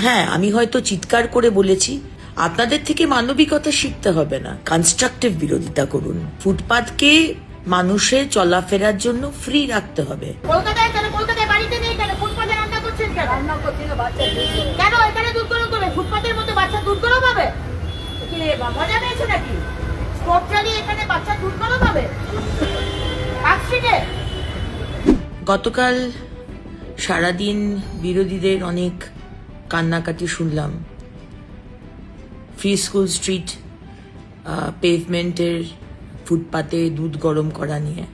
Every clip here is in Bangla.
হ্যাঁ, আমি হয়তো চিৎকার করে বলেছি, আপনাদের থেকে মানবিকতা শিখতে হবে না, কনস্ট্রাকটিভ বিরোধিতা করুন। ফুটপাতকে মানুষের চলাফেরার জন্য ফ্রি রাখতে হবে। কলকাতায় কেন, কলকাতায় বাড়িতে নেই কেন, ফুটপাতে রান্না করছেন কেন? রান্না করছেন বাচ্চা কেন এখানে দুধ গরম করবে? ফুটপাতের মধ্যে বাচ্চা দুধ গরম হবে? কি মজা পেয়েছে নাকি? স্টোভ চালিয়ে এখানে বাচ্চা দুধ গরম হবে পার্ক স্ট্রিটে? গতকাল সারাদিন বিরোধীদের অনেক কান্নাকাটি শুনলাম। ফ্রি স্কুল স্ট্রিট পেভমেন্টের ফুটপাতে দুধ গরম করা নিয়ে,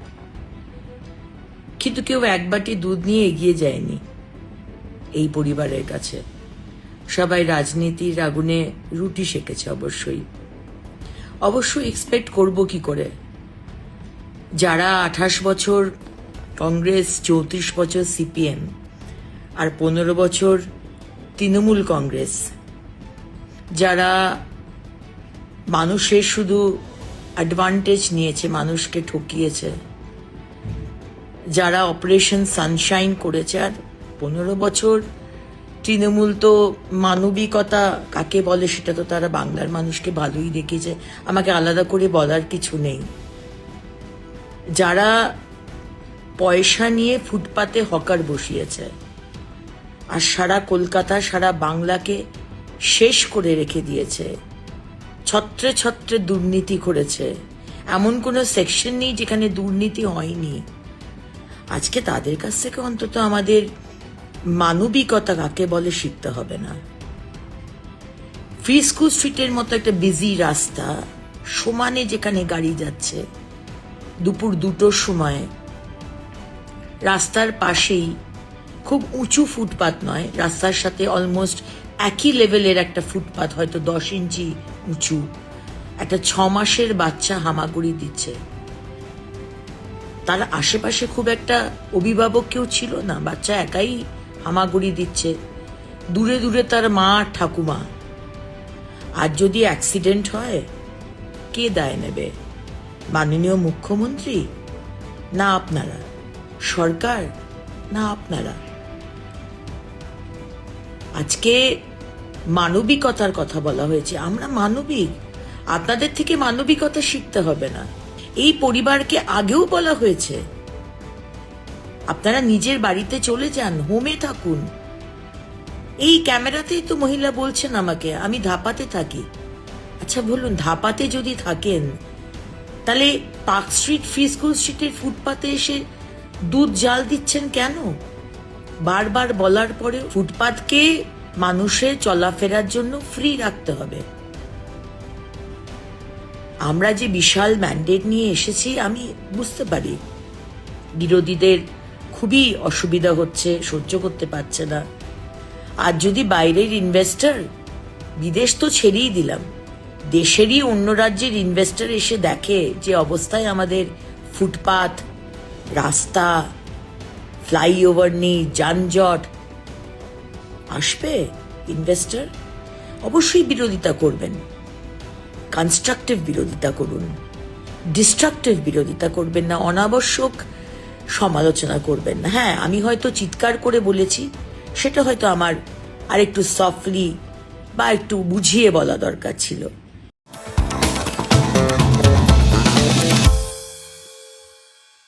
কিন্তু কেউ এক বাটি দুধ নিয়ে এগিয়ে যায়নি এই পরিবারের কাছে। সবাই রাজনীতির আগুনে রুটি সেকেছে। অবশ্যই এক্সপেক্ট করব কি করে, যারা 28 বছর কংগ্রেস, 34 বছর সিপিএম আর 15 বছর তৃণমূল কংগ্রেস, যারা মানুষের শুধু অ্যাডভান্টেজ নিয়েছে, মানুষকে ঠকিয়েছে, যারা অপারেশন সানশাইন করেছে, আর 15 বছর তৃণমূল তো মানবিকতা কাকে বলে সেটা তো তারা বাংলার মানুষকে ভালোই দেখিয়েছে, আমাকে আলাদা করে বলার কিছু নেই। যারা পয়সা নিয়ে ফুটপাতে হকার বসিয়েছে আর সারা কলকাতা, সারা বাংলাকে শেষ করে রেখে দিয়েছে, ছত্রে ছত্রে দুর্নীতি করেছে, এমন কোনো সেকশন নেই যেখানে দুর্নীতি হয়নি। আজকে তাদের কাছ থেকে অন্তত আমাদের মানবিকতা কাকে বলে শিখতে হবে না। ফ্রি স্কুল স্ট্রিটের মতো একটা বিজি রাস্তা, সমানে যেখানে গাড়ি যাচ্ছে, দুপুর 2টোর সময় রাস্তার পাশেই, খুব উঁচু ফুটপাত নয়, রাস্তার সাথে অলমোস্ট একই লেভেলের একটা ফুটপাত, হয়তো 10 ইঞ্চি উঁচু, একটা 6 মাসের বাচ্চা হামাগুড়ি দিচ্ছে। তার আশেপাশে খুব একটা অভিভাবক কেউ ছিল না, বাচ্চা একাই হামাগুড়ি দিচ্ছে, দূরে দূরে তার মা ঠাকুমা। আর যদি অ্যাক্সিডেন্ট হয়, কে দায় নেবে? মাননীয় মুখ্যমন্ত্রী না আপনারা? সরকার না আপনারা? আজকে মানবিকতার কথা বলা হয়েছে, আমরা মানবিক, আপনাদের থেকে মানবিকতা শিখতে হবে না। এই পরিবারকে আগেও বলা হয়েছে, আপনারা নিজের বাড়িতে চলে যান, হোমে থাকুন। এই ক্যামেরাতেই তো মহিলা বলছেন আমাকে আমি ধাপাতে থাকি। আচ্ছা বলুন, ধাপাতে যদি থাকেন তাহলে পার্ক স্ট্রিট, ফ্রি স্কুল স্ট্রিটের ফুটপাতে এসে দুধ জাল দিচ্ছেন কেন? বারবার বলার পরে ফুটপাতকে মানুষের চলাফেরার জন্য ফ্রি রাখতে হবে। আমরা যে বিশাল ম্যান্ডেট নিয়ে এসেছি, আমি বুঝতে পারি বিরোধীদের খুবই অসুবিধা হচ্ছে, সহ্য করতে পারছে না। আর যদি বাইরের ইনভেস্টর, বিদেশ তো ছেড়েই দিলাম, দেশেরই অন্য রাজ্যের ইনভেস্টর এসে দেখে যে অবস্থায় আমাদের ফুটপাত, রাস্তা, ফ্লাইওভার নেই, যানজট, আসবে ইনভেস্টর? অবশ্যই বিরোধিতা করবেন, কনস্ট্রাকটিভ বিরোধিতা করুন, ডিস্ট্রাকটিভ বিরোধিতা করবেন না, অনাবশ্যক সমালোচনা করবেন না। হ্যাঁ, আমি হয়তো চিৎকার করে বলেছি, সেটা হয়তো আমার আরেকটু সফটলি বা একটু বুঝিয়ে বলা দরকার ছিল।